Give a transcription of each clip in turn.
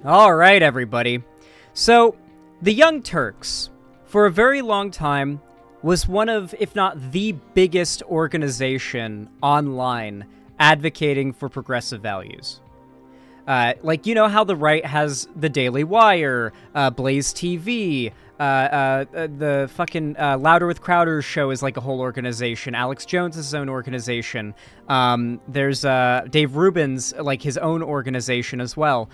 All right, everybody. So, the Young Turks, for a very long time, was one of, if not the biggest organization online advocating for progressive values. You know how the right has the Daily Wire, Blaze TV, the fucking Louder with Crowder show is like a whole organization. Alex Jones is his own organization. There's Dave Rubin's, like, his own organization as well.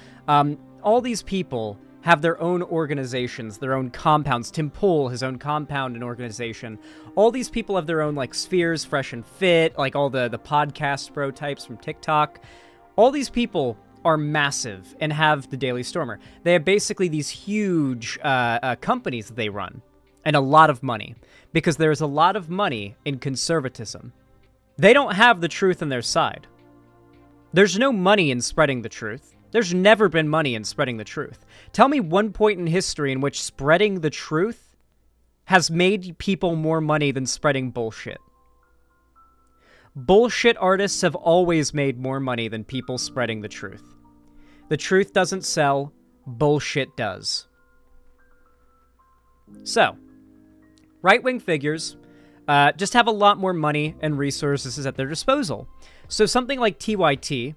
All these people have their own organizations, their own compounds. Tim Pool, his own compound and organization. All these people have their own, like, spheres, Fresh and Fit, like all the podcast bro types from TikTok. All these people are massive and have the Daily Stormer. They have basically these huge companies that they run and a lot of money because there's a lot of money in conservatism. They don't have the truth on their side. There's no money in spreading the truth. There's never been money in spreading the truth. Tell me one point in history in which spreading the truth has made people more money than spreading bullshit. Bullshit artists have always made more money than people spreading the truth. The truth doesn't sell, bullshit does. So, right-wing figures just have a lot more money and resources at their disposal. So something like TYT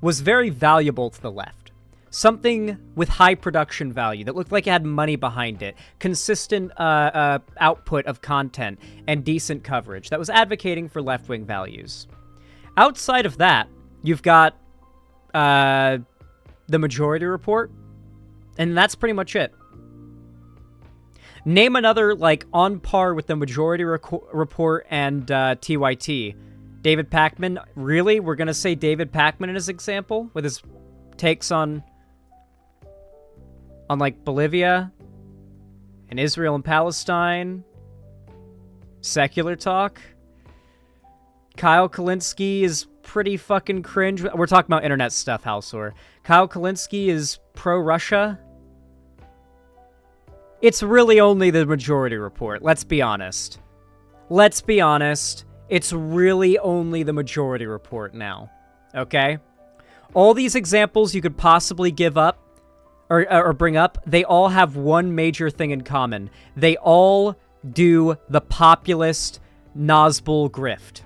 was very valuable to the left. Something with high production value that looked like it had money behind it, consistent output of content, and decent coverage that was advocating for left-wing values. Outside of that, you've got the Majority Report, and that's pretty much it. Name another, like, on par with the Majority Report and TYT. David Pakman, really? We're going to say David Pakman as example with his takes on like Bolivia and Israel and Palestine, secular talk. Kyle Kalinske is pretty fucking cringe. We're talking about internet stuff, Halsor. Kyle Kalinske is pro-Russia. It's really only the Majority Report, let's be honest. Let's be honest. It's really only the Majority Report now, okay? All these examples you could possibly give up or bring up, they all have one major thing in common. They all do the populist Nazbul grift.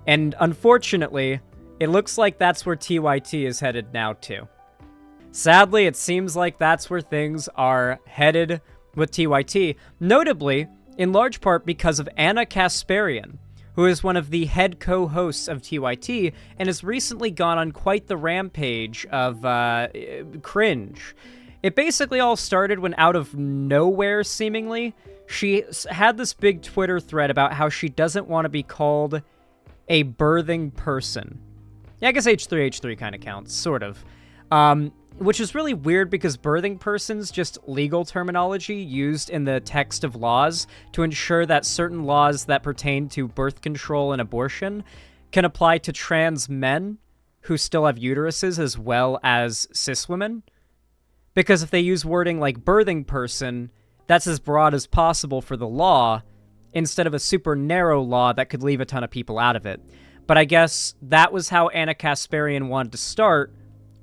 And unfortunately, it looks like that's where TYT is headed now too. Sadly, it seems like that's where things are headed with TYT. Notably, in large part because of Anna Kasparian, who is one of the head co-hosts of TYT and has recently gone on quite the rampage of cringe. It basically all started when, out of nowhere, seemingly, she had this big Twitter thread about how she doesn't want to be called a birthing person. Yeah, I guess H3 kind of counts, sort of. Which is really weird because birthing person's just legal terminology used in the text of laws to ensure that certain laws that pertain to birth control and abortion can apply to trans men who still have uteruses as well as cis women. Because if they use wording like birthing person, that's as broad as possible for the law, instead of a super narrow law that could leave a ton of people out of it. But I guess that was how Anna Kasparian wanted to start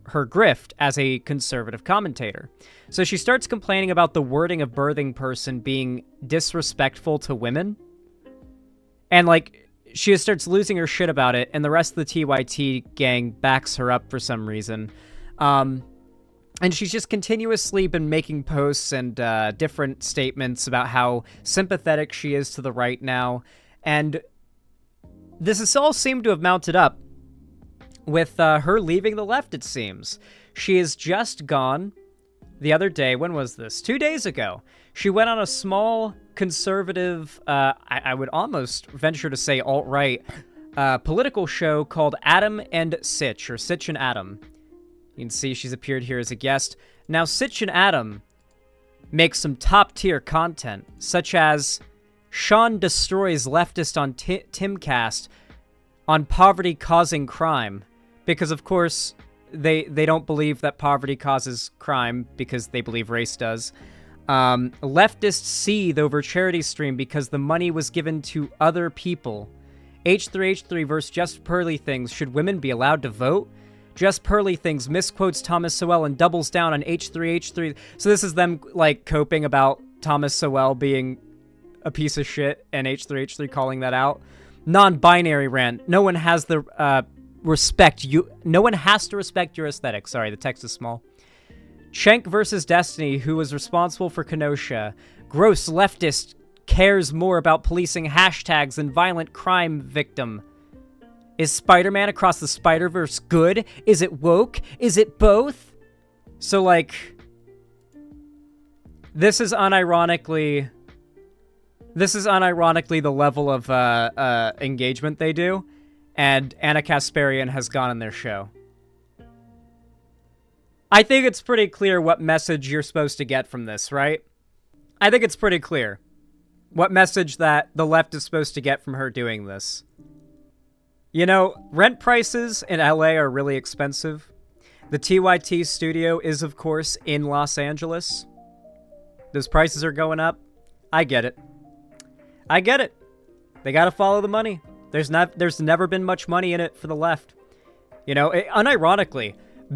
her grift as a conservative commentator. So she starts complaining about the wording of birthing person being disrespectful to women. And, like, she just starts losing her shit about it, and the rest of the TYT gang backs her up for some reason. And she's just continuously been making posts and different statements about how sympathetic she is to the right now. And this has all seemed to have mounted up with her leaving the left, it seems. She has just gone the other day. When was this? 2 days ago. She went on a small conservative, I would almost venture to say alt-right, political show called Adam and Sitch, or Sitch and Adam. You can see she's appeared here as a guest. Now, Sitch and Adam make some top-tier content, such as Sean destroys leftist on Timcast on poverty causing crime. Because, of course, they don't believe that poverty causes crime because they believe race does. Leftists seethe over charity stream because the money was given to other people. H3H3 versus Just Pearly Things. Should women be allowed to vote? Just Pearly things, misquotes Thomas Sowell, and doubles down on H3H3. So this is them, like, coping about Thomas Sowell being a piece of shit and H3H3 calling that out. Non-binary rant. No one has the no one has to respect your aesthetic. Sorry, the text is small. Schenk versus Destiny, who was responsible for Kenosha. Gross leftist cares more about policing hashtags than violent crime victim. Is Spider-Man Across the Spider-Verse good? Is it woke? Is it both? So, like, this is unironically the level of engagement they do, and Anna Kasparian has gone on their show. I think it's pretty clear what message you're supposed to get from this, right? I think it's pretty clear what message that the left is supposed to get from her doing this. You know, rent prices in LA are really expensive. The TYT studio is, of course, in Los Angeles. Those prices are going up. I get it. I get it. They gotta follow the money. There's never been much money in it for the left. You know, unironically,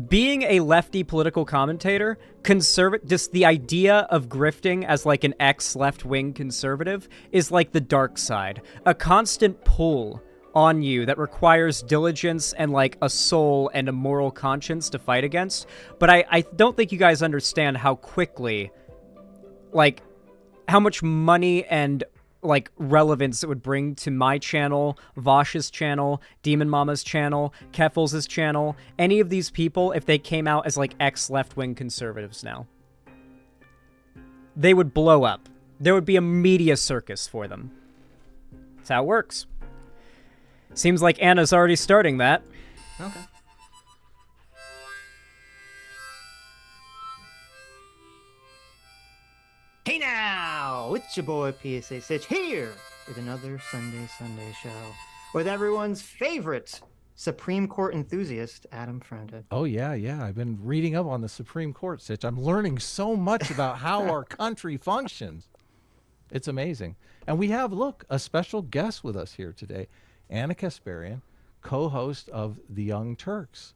being a lefty political commentator, just the idea of grifting as like an ex-left-wing conservative is like the dark side. A constant pull on you that requires diligence and like a soul and a moral conscience to fight against. But I don't think you guys understand how quickly, like, how much money and like relevance it would bring to my channel, Vosh's channel, Demon Mama's channel, Keffels' channel, any of these people if they came out as like ex-left-wing conservatives now. They would blow up. There would be a media circus for them. That's how it works. Seems like Anna's already starting that. Okay. Hey now, it's your boy PSA Sitch here with another Sunday show with everyone's favorite Supreme Court enthusiast, Adam Frended. Oh, yeah. I've been reading up on the Supreme Court, Sitch. I'm learning so much about how our country functions. It's amazing. And we have, look, a special guest with us here today, Anna Kasparian, co-host of The Young Turks.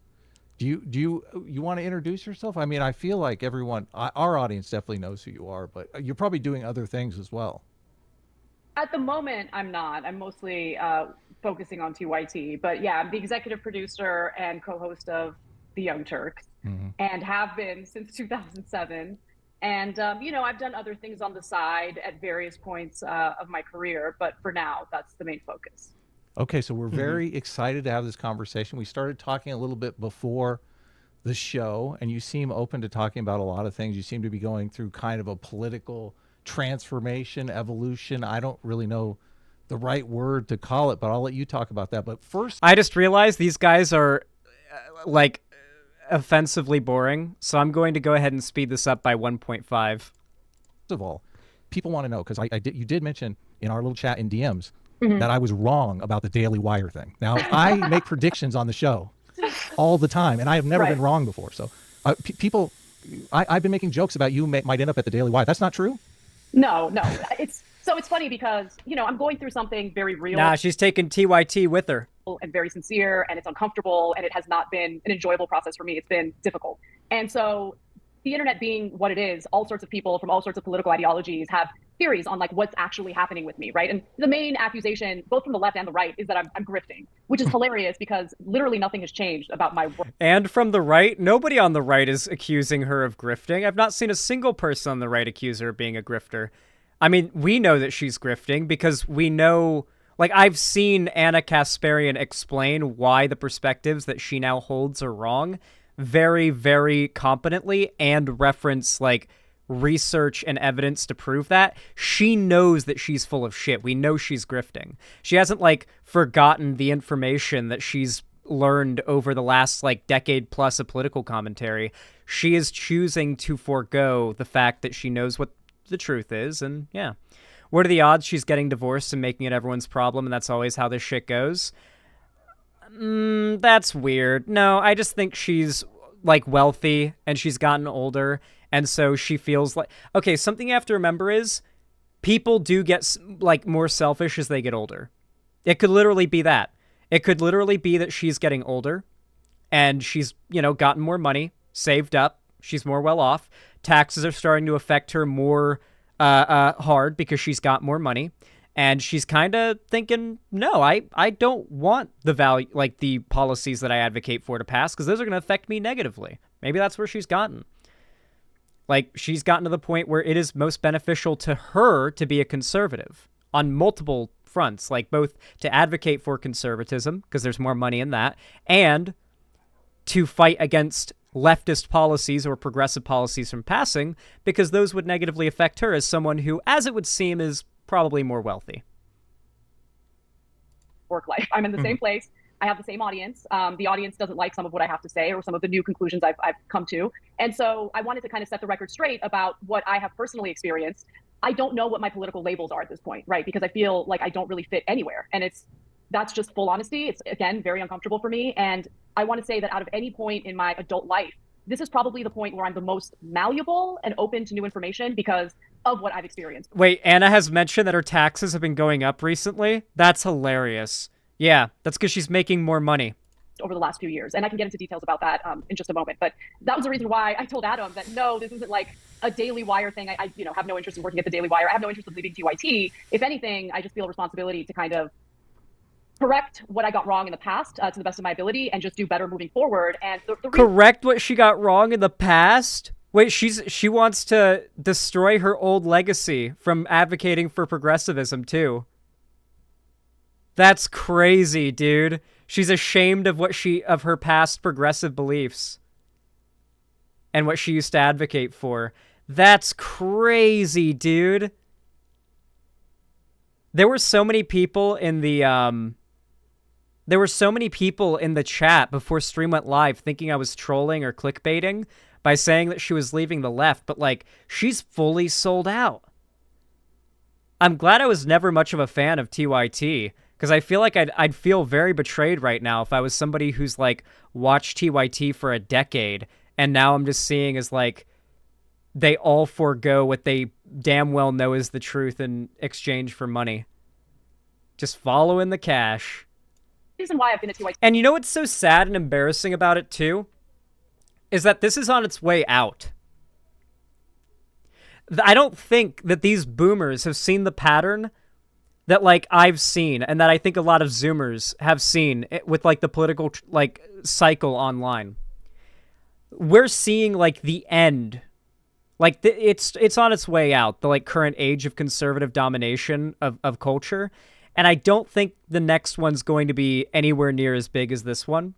Do you want to introduce yourself? I mean, I feel like everyone, our audience definitely knows who you are, but you're probably doing other things as well. At the moment, I'm not. I'm mostly focusing on TYT. But yeah, I'm the executive producer and co-host of The Young Turks, and have been since 2007. And, you know, I've done other things on the side at various points of my career. But for now, that's the main focus. Okay, so we're very excited to have this conversation. We started talking a little bit before the show, and you seem open to talking about a lot of things. You seem to be going through kind of a political transformation, evolution. I don't really know the right word to call it, but I'll let you talk about that. But first, I just realized these guys are, like, offensively boring, so I'm going to go ahead and speed this up by 1.5. First of all, people want to know, because you did mention in our little chat in DMs, that I was wrong about the Daily Wire thing. Now, I make predictions on the show all the time, and I have never been wrong before. So people, I've been making jokes about you might end up at the Daily Wire. That's not true? No. It's funny because, you know, I'm going through something very real. Nah, she's taking TYT with her. And very sincere, and it's uncomfortable, and it has not been an enjoyable process for me. It's been difficult. And so the internet being what it is, all sorts of people from all sorts of political ideologies have theories on like what's actually happening with me, right? And the main accusation, both from the left and the right, is that I'm grifting, which is hilarious because literally nothing has changed about my work. And from the right, nobody on the right is accusing her of grifting. I've not seen a single person on the right accuse her of being a grifter. I mean, we know that she's grifting because we know, like, I've seen Anna Kasparian explain why the perspectives that she now holds are wrong very, very competently and reference, like, research and evidence to prove that. She knows that she's full of shit. We know she's grifting. She hasn't, like, forgotten the information that she's learned over the last, like, decade plus of political commentary. She is choosing to forego the fact that she knows what the truth is, and yeah. What are the odds she's getting divorced and making it everyone's problem, and that's always how this shit goes? That's weird. No, I just think she's, like, wealthy, and she's gotten older, and so she feels like... Okay, something you have to remember is people do get, like, more selfish as they get older. It could literally be that. It could literally be that she's getting older, and she's, gotten more money, saved up, she's more well off. Taxes are starting to affect her more hard because she's got more money. And she's kind of thinking, no, I don't want the value, like the policies that I advocate for to pass, because those are going to affect me negatively. Maybe that's where she's gotten. Like, she's gotten to the point where it is most beneficial to her to be a conservative on multiple fronts, like both to advocate for conservatism, because there's more money in that, and to fight against leftist policies or progressive policies from passing, because those would negatively affect her as someone who, as it would seem, is probably more wealthy. Work life. I'm in the same place. I have the same audience. The audience doesn't like some of what I have to say or some of the new conclusions I've come to. And so I wanted to kind of set the record straight about what I have personally experienced. I don't know what my political labels are at this point, right? Because I feel like I don't really fit anywhere. And that's just full honesty. It's, again, very uncomfortable for me. And I want to say that out of any point in my adult life, this is probably the point where I'm the most malleable and open to new information because of what I've experienced. Wait, Anna has mentioned that her taxes have been going up recently? That's hilarious. Yeah, that's because she's making more money over the last few years. And I can get into details about that in just a moment. But that was the reason why I told Adam that, no, this isn't like a Daily Wire thing. I have no interest in working at the Daily Wire. I have no interest in leaving TYT. If anything, I just feel a responsibility to kind of correct what I got wrong in the past to the best of my ability and just do better moving forward. And correct what she got wrong in the past? Wait, she wants to destroy her old legacy from advocating for progressivism too. That's crazy, dude. She's ashamed of of her past progressive beliefs and what she used to advocate for. That's crazy, dude. There were so many people in the chat before stream went live thinking I was trolling or clickbaiting by saying that she was leaving the left, but like, she's fully sold out. I'm glad I was never much of a fan of TYT, because I feel like I'd feel very betrayed right now if I was somebody who's like watched TYT for a decade, and now I'm just seeing as like they all forego what they damn well know is the truth in exchange for money. Just following the cash. Reason why I've been a TYT. And you know what's so sad and embarrassing about it too? Is that this is on its way out. I don't think that these boomers have seen the pattern that like I've seen and that I think a lot of Zoomers have seen with like the political like cycle online. We're seeing like the end. Like it's on its way out, the like current age of conservative domination of culture. And I don't think the next one's going to be anywhere near as big as this one.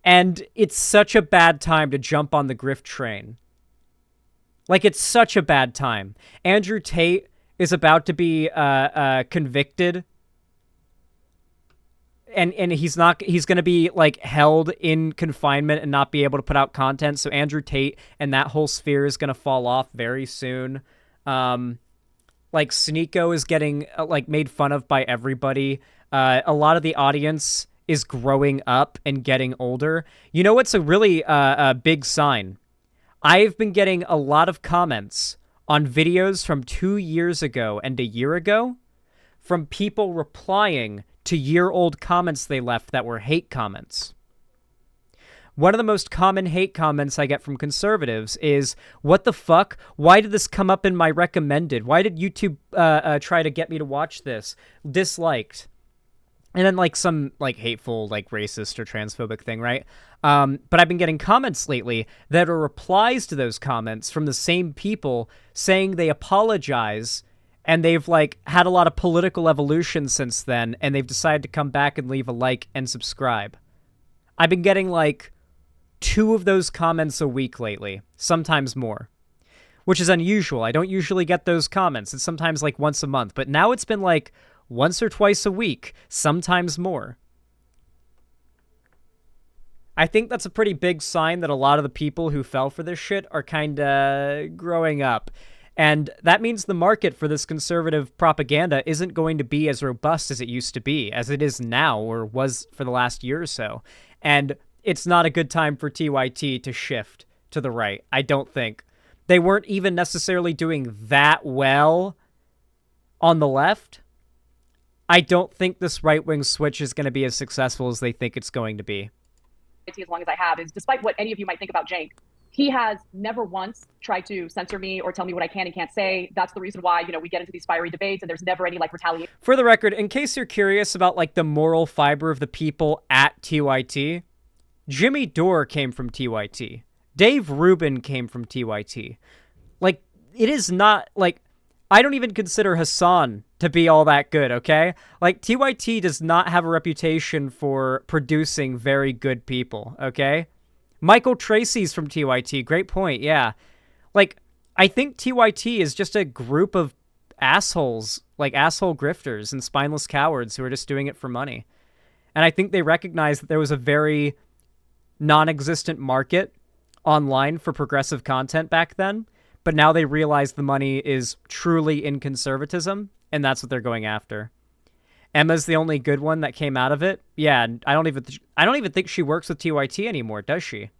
And it's such a bad time to jump on the grift train. Like, it's such a bad time. Andrew Tate is about to be convicted. And he's going to be, like, held in confinement and not be able to put out content. So Andrew Tate and that whole sphere is going to fall off very soon. Like, Sneeko is getting, like, made fun of by everybody. A lot of the audience is growing up and getting older. You know what's a really a big sign? I've been getting a lot of comments on videos from 2 years ago and a year ago from people replying to year-old comments they left that were hate comments. One of the most common hate comments I get from conservatives is, what the fuck? Why did this come up in my recommended? Why did YouTube try to get me to watch this? Disliked. And then, like, some, like, hateful, like, racist or transphobic thing, right? But I've been getting comments lately that are replies to those comments from the same people saying they apologize, and they've, like, had a lot of political evolution since then, and they've decided to come back and leave a like and subscribe. I've been getting, like, 2 of those comments a week lately, sometimes more, which is unusual. I don't usually get those comments. It's sometimes, like, once a month, but now it's been, like, once or twice a week, sometimes more. I think that's a pretty big sign that a lot of the people who fell for this shit are kind of growing up. And that means the market for this conservative propaganda isn't going to be as robust as it used to be, as it is now, or was for the last year or so. And it's not a good time for TYT to shift to the right, I don't think. They weren't even necessarily doing that well on the left. I don't think this right-wing switch is going to be as successful as they think it's going to be. as long as I have is, despite what any of you might think about Jank, he has never once tried to censor me or tell me what I can and can't say. That's the reason why, we get into these fiery debates and there's never any retaliation. For the record, in case you're curious about the moral fiber of the people at TYT, Jimmy Dore came from TYT. Dave Rubin came from TYT. It is not, I don't even consider Hassan to be all that good, okay? TYT does not have a reputation for producing very good people, okay? Michael Tracy's from TYT. Great point, yeah. I think TYT is just a group of assholes, asshole grifters and spineless cowards who are just doing it for money. And I think they recognize that there was a very non-existent market online for progressive content back then, but now they realize the money is truly in conservatism, and that's what they're going after. Emma's the only good one that came out of it. Yeah, I don't even think she works with TYT anymore, does she?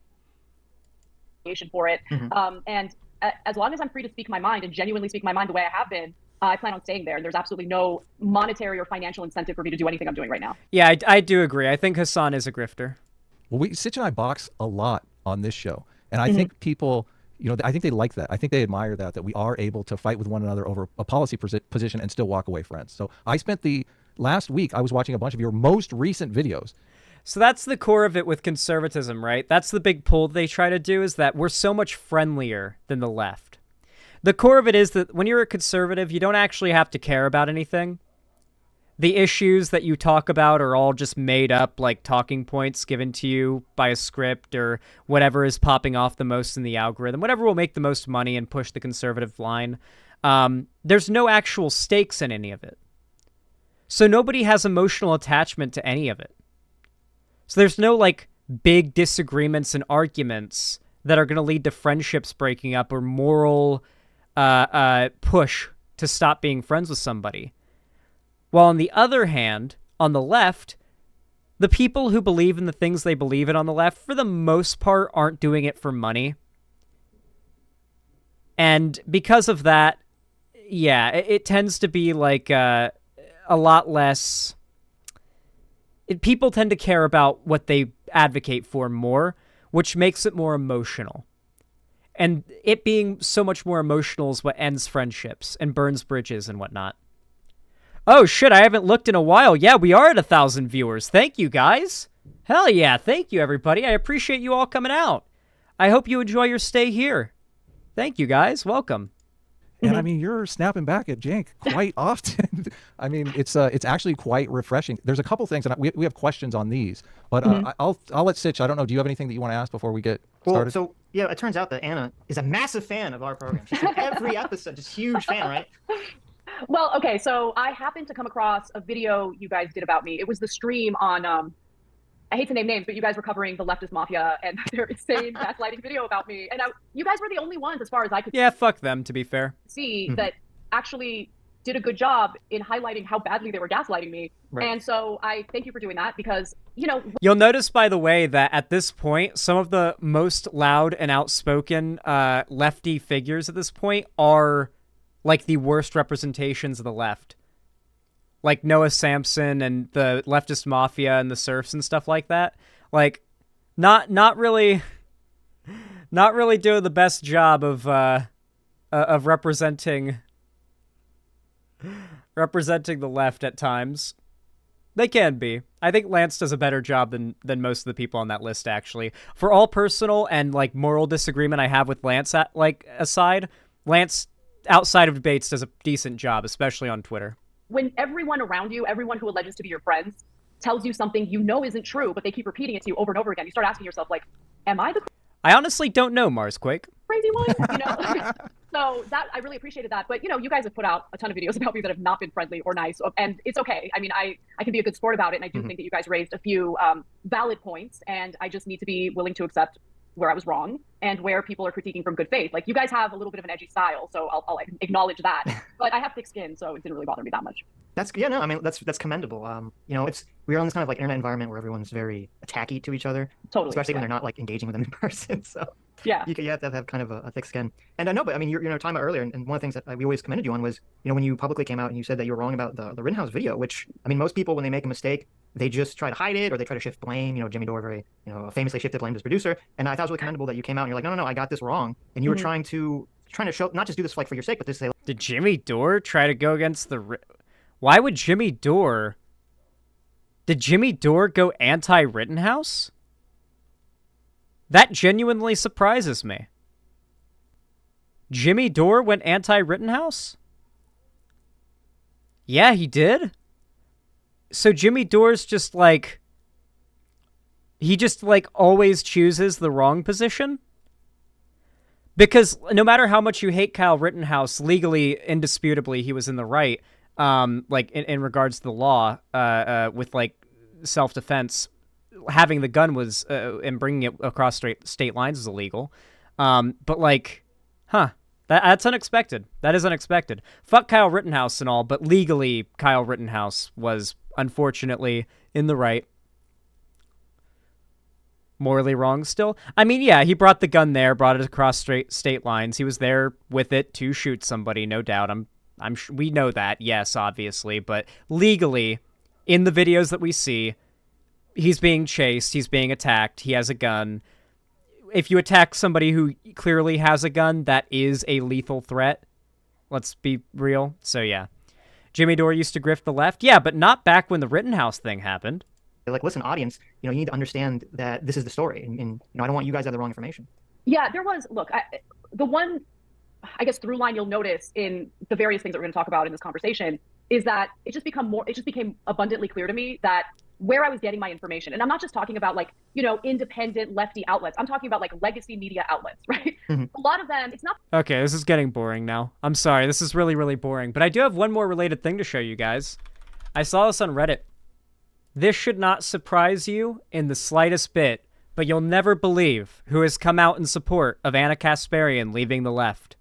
For it. And as long as I'm free to speak my mind and genuinely speak my mind the way I have been, I plan on staying there. And there's absolutely no monetary or financial incentive for me to do anything I'm doing right now. Yeah, I do agree. I think Hassan is a grifter. Well, Sitch and I box a lot on this show. And I think people, I think they like that. I think they admire that we are able to fight with one another over a policy position and still walk away friends. So I spent the last week, I was watching a bunch of your most recent videos. So that's the core of it with conservatism, right? That's the big pull they try to do, is that we're so much friendlier than the left. The core of it is that when you're a conservative, you don't actually have to care about anything. The issues that you talk about are all just made up, talking points given to you by a script or whatever is popping off the most in the algorithm, whatever will make the most money and push the conservative line. There's no actual stakes in any of it. So nobody has emotional attachment to any of it. So there's no, big disagreements and arguments that are going to lead to friendships breaking up or moral push to stop being friends with somebody. While on the other hand, on the left, the people who believe in the things they believe in on the left, for the most part, aren't doing it for money. And because of that, yeah, it tends to be a lot less... People tend to care about what they advocate for more, which makes it more emotional. And it being so much more emotional is what ends friendships and burns bridges and whatnot. Oh shit, I haven't looked in a while. Yeah, we are at 1,000 viewers. Thank you, guys. Hell yeah, thank you, everybody. I appreciate you all coming out. I hope you enjoy your stay here. Thank you, guys. Welcome. And I mean, you're snapping back at Jank quite often. I mean, it's actually quite refreshing. There's a couple things, and we have questions on these, but I'll let Sitch. I don't know. Do you have anything that you want to ask before we get started? So yeah, it turns out that Anna is a massive fan of our program. She's in every episode, just huge fan, right? Well, okay, so I happened to come across a video you guys did about me. It was the stream on I hate to name names, but you guys were covering the leftist mafia and their insane gaslighting video about me. And you guys were the only ones, as far as I could fuck them, to be fair. See, that actually did a good job in highlighting how badly they were gaslighting me. Right. And so I thank you for doing that because, You'll notice, by the way, that at this point, some of the most loud and outspoken lefty figures at this point are, the worst representations of the left. Like Noah Sampson and the leftist mafia and the serfs and stuff like that. Not really doing the best job of representing the left at times. They can be. I think Lance does a better job than most of the people on that list, actually. For all personal and moral disagreement I have with Lance aside, Lance outside of debates does a decent job, especially on Twitter. When everyone around you, everyone who alleges to be your friends, tells you something isn't true, but they keep repeating it to you over and over again, you start asking yourself, am I the I honestly don't know, Marsquake. Crazy one? So that I really appreciated that. But, you guys have put out a ton of videos about me that have not been friendly or nice, and it's okay. I mean, I can be a good sport about it, and I do think that you guys raised a few valid points, and I just need to be willing to accept where I was wrong and where people are critiquing from good faith. You guys have a little bit of an edgy style, so I'll acknowledge that. But I have thick skin, so it didn't really bother me that much. That's commendable. We're on this kind of internet environment where everyone's very attacky to each other, totally, especially when they're not engaging with them in person. So yeah, you have to have kind of a thick skin. And I know, but I mean, you're talking about earlier, and one of the things that we always commended you on was, when you publicly came out and you said that you were wrong about the Rittenhouse video, which I mean, most people when they make a mistake, they just try to hide it or they try to shift blame. You know, Jimmy Dore very, you know, famously shifted blame to his producer. And I thought it was really commendable that you came out and you're like, no, I got this wrong. And you were trying to show, not just do this like for your sake, but to say, Did Jimmy Dore try to go against the... Why would Jimmy Dore... Did Jimmy Dore go anti-Rittenhouse? That genuinely surprises me. Jimmy Dore went anti-Rittenhouse? Yeah, he did? So Jimmy Dore's just like... He just like always chooses the wrong position? Because no matter how much you hate Kyle Rittenhouse, legally, indisputably, he was in the right. Like in regards to the law, with like self-defense, having the gun was and bringing it across state lines is illegal. But like, that's unexpected. That is unexpected. Fuck Kyle Rittenhouse and all, but legally, Kyle Rittenhouse was unfortunately in the right. Morally wrong still. I mean, yeah, he brought the gun there, brought it across state lines. He was there with it to shoot somebody, no doubt. We know that, yes, obviously, but legally, in the videos that we see, he's being chased, he's being attacked, he has a gun. If you attack somebody who clearly has a gun, that is a lethal threat. Let's be real. So yeah. Jimmy Dore used to grift the left? Yeah, but not back when the Rittenhouse thing happened. like, listen, audience, you know, you need to understand that this is the story, and you know, I don't want you guys to have the wrong information. Yeah, there was. Look, the one, I guess, through line you'll notice in the various things that we're going to talk about in this conversation is that it just became abundantly clear to me that where I was getting my information, and I'm not just talking about like, you know, independent lefty outlets. I'm talking about like legacy media outlets, right? Mm-hmm. A lot of them, it's not. Okay, this is getting boring now. I'm sorry, this is really, really boring. But I do have one more related thing to show you guys. I saw this on Reddit. This should not surprise you in the slightest bit, but you'll never believe who has come out in support of Anna Kasparian leaving the left.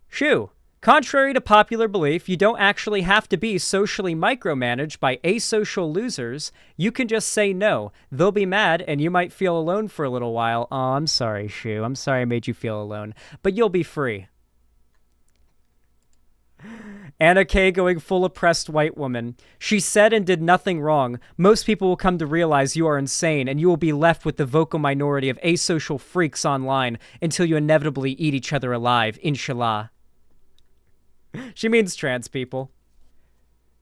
Shoo. Contrary to popular belief, you don't actually have to be socially micromanaged by asocial losers. You can just say no. They'll be mad, and you might feel alone for a little while. Oh, I'm sorry, Shoo. I'm sorry I made you feel alone. But you'll be free. Anna K going full oppressed white woman. She said and did nothing wrong. Most people will come to realize you are insane, and you will be left with the vocal minority of asocial freaks online until you inevitably eat each other alive, inshallah. She means trans people.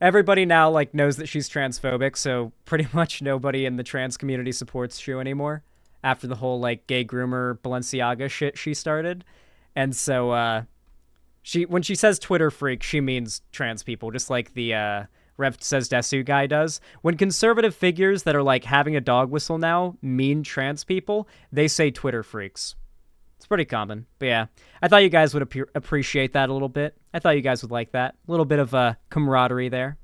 Everybody now like knows that she's transphobic, so pretty much nobody in the trans community supports Shoo anymore after the whole like gay groomer Balenciaga shit she started. And so when she says Twitter freak, she means trans people, just like the Rev Says Desu guy does. When conservative figures that are like having a dog whistle now mean trans people, they say Twitter freaks. It's pretty common. But yeah, I thought you guys would appreciate that a little bit. I thought you guys would like that. A little bit of camaraderie there.